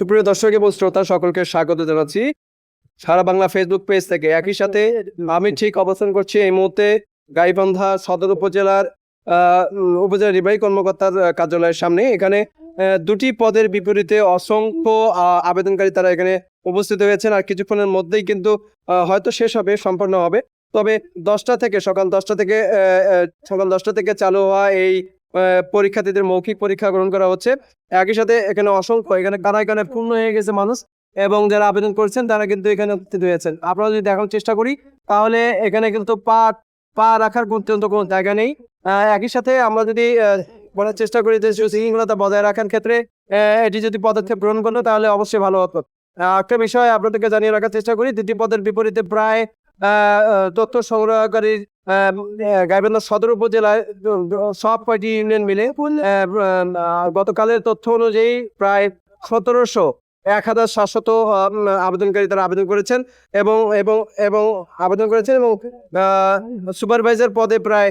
সুপ্রিয় দর্শক এবং শ্রোতা সকলকে স্বাগত জানাচ্ছি সারা বাংলা ফেসবুক পেজ থেকে। একই সাথে আমি ঠিক অবস্থান করছি এই মুহূর্তে গাইবান্ধা সদর উপজেলার উপজেলা নির্বাহী কর্মকর্তার কার্যালয়ের সামনে। এখানে দুটি পদের বিপরীতে অসংখ্য আবেদনকারী তারা এখানে উপস্থিত হয়েছেন। আর কিছুক্ষণের মধ্যেই কিন্তু হয়তো শেষ হবে, সম্পন্ন হবে। তবে সকাল 10টা থেকে চালু হওয়া এই পরীক্ষার্থীদের মৌখিক পরীক্ষা গ্রহণ করা হচ্ছে। একই সাথে এখানে এখানে কানায় পূর্ণ হয়ে গেছে মানুষ, এবং যারা আবেদন করেছেন তারা কিন্তু এখানে উপস্থিত হয়েছেন। আপনারা যদি দেখার চেষ্টা করি তাহলে এখানে কিন্তু পা রাখার পর্যন্ত কোনো জায়গা নেই। একই সাথে আমরা যদি বলার চেষ্টা করি যে শৃঙ্খলতা বজায় রাখার ক্ষেত্রে এটি যদি পদক্ষেপ গ্রহণ করলো তাহলে অবশ্যই ভালো হতো। একটা বিষয় আপনাদেরকে জানিয়ে রাখার চেষ্টা করি, দুটি পদের বিপরীতে প্রায় তথ্য সংগ্রহকারী গাইবান্ধা সদর উপজেলায় সব কয়টি ইউনিয়ন মিলে গতকালের তথ্য অনুযায়ী প্রায় 1700 আবেদনকারী তারা আবেদন করেছেন এবং সুপারভাইজার পদে প্রায়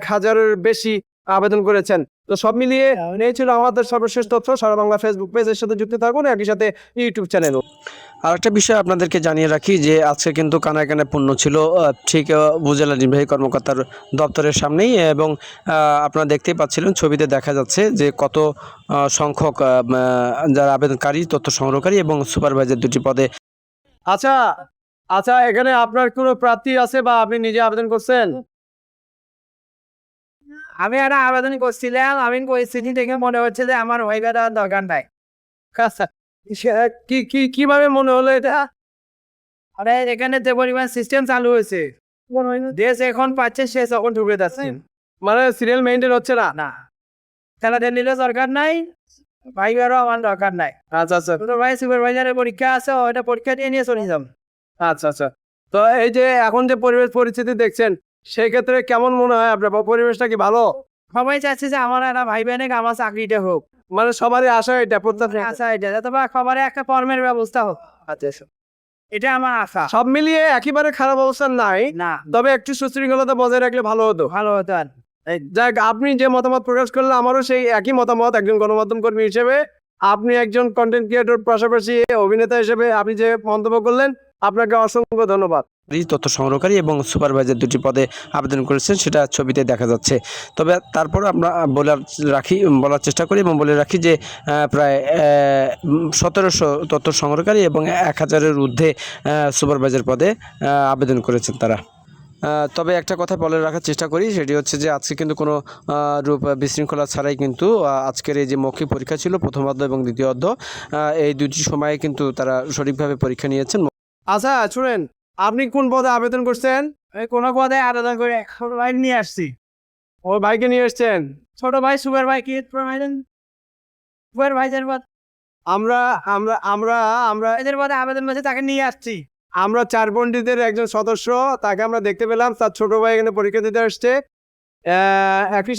1000-এর বেশি আবেদন করেছেন। তো সব মিলিয়ে এই ছিল আমাদের সর্বশেষ তথ্য। সারা বাংলা ফেসবুক পেজের সাথে যুক্ত থাকুন, একই সাথে ইউটিউব চ্যানেলও। আরেকটা বিষয় আপনাদেরকে জানিয়ে রাখি যে আজকে কিন্তু কানায় পূর্ণ ছিল ঠিক উপজেলা নির্বাহী কর্মকর্তার দপ্তরের সামনেই, এবং আপনারা দেখতেই পাচ্ছিলেন ছবিতে দেখা যাচ্ছে যে কত সংখ্যক যারা আবেদনকারী, তথ্য সংগ্রহকারী এবং সুপারভাইজার দুটি পদে। আচ্ছা, এখানে আপনার কোনো প্রার্থী আছে বা আপনি নিজে আবেদন করছেন? আমি একটা আবেদন করছিলাম, আমি পরিস্থিতি দেখে মনে হচ্ছে যে আমার হয়ে যাওয়ার দরকার নাই। কিভাবে মনে হলো এটা? আরে এখানে যে পরিমাণ সিস্টেম চালু হয়েছে, দেশ এখন পাচ্ছে সে তখন ঢুকে যাচ্ছে, মানে সিরিয়াল মেইনটেইন হচ্ছে না। না খেলা নিলে দরকার নাই, ভাইবারও আমার দরকার নাই। আচ্ছা, ছোট ভাই সুপারভাইজারের পরীক্ষা আছে, ওইটা পরীক্ষা দিয়ে নিয়ে চলে যাব। আচ্ছা। তো এই যে এখন যে পরিবেশ পরিস্থিতি দেখছেন, সেই ক্ষেত্রে কেমন মনে হয় আপনার? পরিবেশটা কি ভালো? সবাই চাচ্ছে যে আমার একটা ভাই বোনে আমার চাকরিটা হোক, মানে সবারই আশা এটা, প্রত্যাশা। আশা এটা যাতে বা খাবারে একটা কর্মের ব্যবস্থা হোক। আচ্ছা, এটা আমার আশা। সব মিলিয়ে একেবারে খারাপ অবস্থা নাই, না তবে একটু সুশৃঙ্খলতা বজায় রাখলে ভালো হতো। আর যাক, আপনি যে মতামত প্রকাশ করলেন আমারও সেই একই মতামত। একজন গণমাধ্যম কর্মী হিসেবে, আপনি একজন কন্টেন্ট ক্রিয়েটর, পাশাপাশি অভিনেতা হিসেবে আপনি যে মন্তব্য করলেন, আপনাকে অসংখ্য ধন্যবাদ। তথ্য সংগ্রহকারী এবং সুপারভাইজার দুটি পদে আবেদন করেছেন সেটা ছবিতে দেখা যাচ্ছে। তবে তারপর আমরা বলার চেষ্টা করি এবং বলে রাখি যে প্রায় 1700 তথ্য সংগ্রহকারী এবং 1000-এর ঊর্ধ্বে সুপারভাইজার পদে আবেদন করেছেন তারা। তবে একটা কথা বলে রাখার চেষ্টা করি, সেটি হচ্ছে যে আজকে কিন্তু কোনো রূপ বিশৃঙ্খলা ছাড়াই কিন্তু আজকের এই যে মৌখিক পরীক্ষা ছিল, প্রথম অর্ধ এবং দ্বিতীয় অর্ধ, এই দুটি সময়ে কিন্তু তারা সঠিকভাবে পরীক্ষা নিয়েছেন। আচ্ছা শুনেন, আপনি কোন পদে আবেদন করছেন? কোনো পদে আবেদন করে ছোট ভাই নিয়ে আসছি। ও ভাইকে নিয়ে এসছেন? ছোট ভাই সুপারভাইজার পদ আমরা এদের পদে আবেদন করেছে, তাকে নিয়ে আসছি। আমরা চার পণ্ডিতের একজন সদস্য, তাকে আমরা দেখতে পেলাম, তার ছোট ভাই এখানে পরীক্ষা দিতে আসছে। একই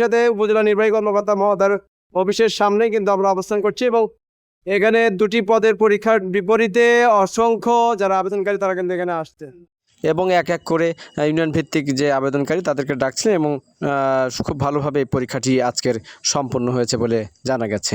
সাথে উপজেলা নির্বাহী কর্মকর্তা মহোদয়ের অফিসের সামনে কিন্তু আমরা অবস্থান করছি, এবং এখানে দুটি পদের পরীক্ষার বিপরীতে অসংখ্য যারা আবেদনকারী তারা কিন্তু এখানে আসছে, এবং এক এক করে ইউনিয়ন ভিত্তিক যে আবেদনকারী তাদেরকে ডাকছিলেন, এবং খুব ভালোভাবে এই পরীক্ষাটি আজকের সম্পন্ন হয়েছে বলে জানা গেছে।